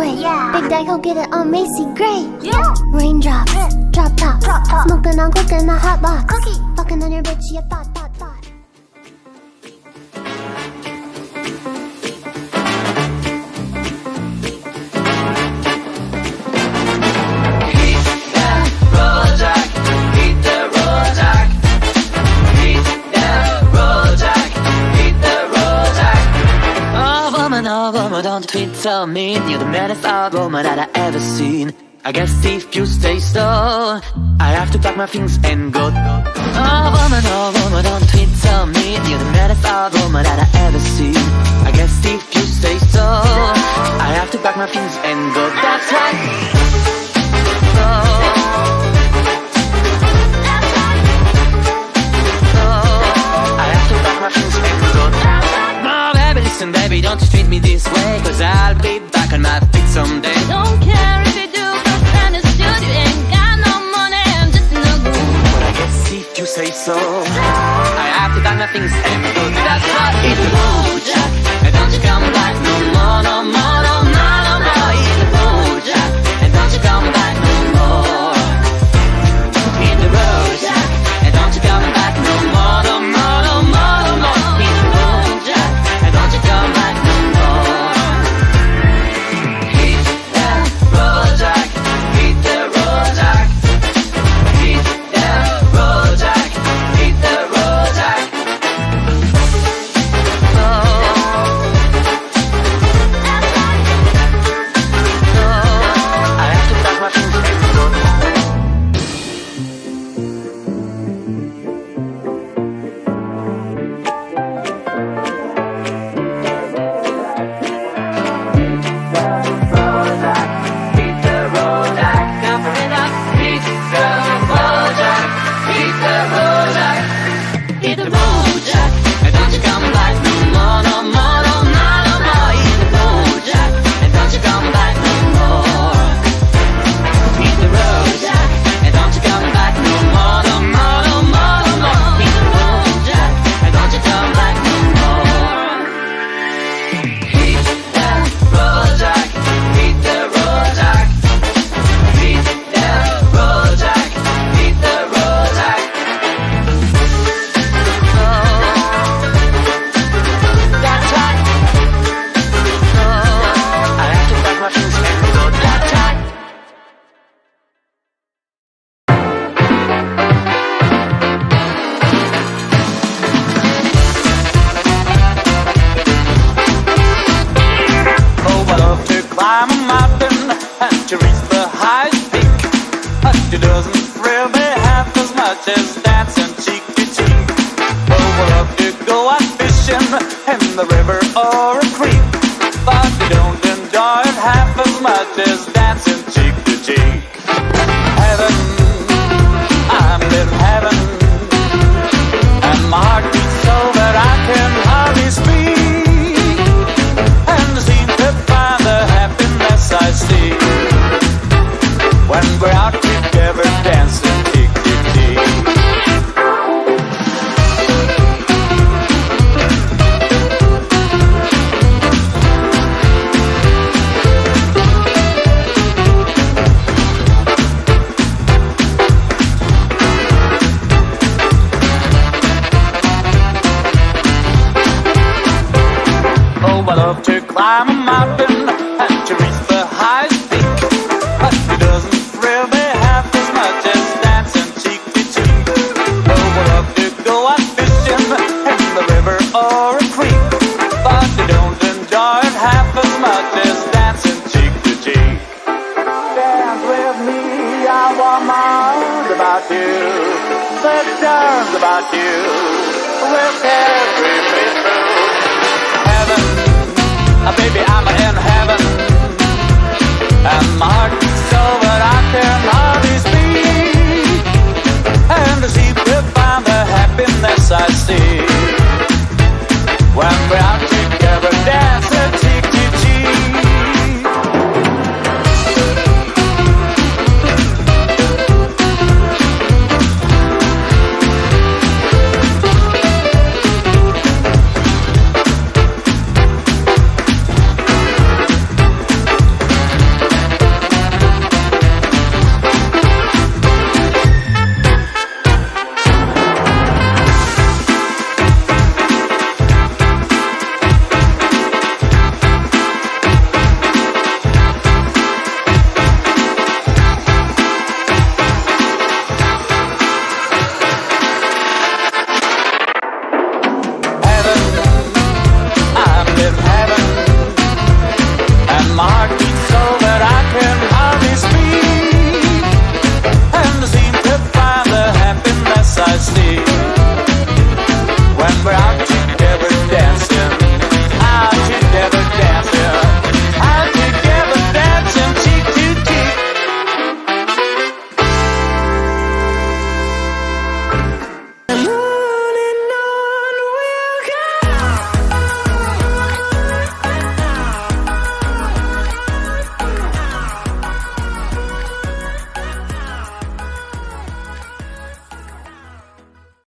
way. Big Daddy go get it on Macy Gray. Raindrops, drop tops, smoking on cooking a hot box, fucking on your bitch, you thought. On Twitter, me, you're the maddest old woman that I ever seen. I guess if you say so, I have to pack my things and go. Oh woman on Twitter, me, you're the maddest old woman that I ever seen. I guess if you say so, I have to pack my things and go. That's right. I have to pack my things and go. No, baby, listen, baby, don't you treat me this way, 'cause I'll be back on my feet someday. Don't care if you do, 'cause understood you ain't got no money, I'm just no good. But I guess if you say so, I have to pack my things and go. That's right. Hit the road, Jack, and don't you come back no more, no more, no more, no more. Hit the road, Jack, and don't you come back no more. Hit the road, Jack, and don't you come back no more, no more, no more, no more. Hit the road, Jack, and don't you come back no more. Hit the road, Jack, hit the road, Jack, hit the road, Jack, hit the road, Jack. I have to pack my things and go. Hit the road, Jack, cover it up. Hit the road, Jack, hit the road, Jack, hit the road, Jack, and don't you come back no more, no more, no more, no more. Hit the road, Jack, and don't you come back no more. Hit the road, Jack, and don't you come back no more, no more, no more, no more. Hit the road, Jack, and don't you come back no more. Hit the road, Jack, hit the road, Jack, hit the road, Jack, hit the road, Jack. That's right. I have to pack my things and go. That's right. Oh, I love to climb a mountain and to reach the highest peak, but it doesn't thrill me half as much as dancing cheek to cheek. Oh, I love to go out fishing in the river or a creek, but I don't enjoy it half as much as dancing cheek to cheek. Heaven, I'm in heaven, and my heart beats so that I can hardly speak, and seem to find the happiness I see when we're out together dancing cheek to cheek. Oh, I love to climb a mountain and to reach the highest peak, but it doesn't thrill me half as much as dancing cheek to cheek. Oh, I love to go out fishing in the river or a creek, but I don't enjoy it half as much as dancing cheek to cheek. Dance with me, I want my arms about you, the charms about you will carry me through. Heaven, baby,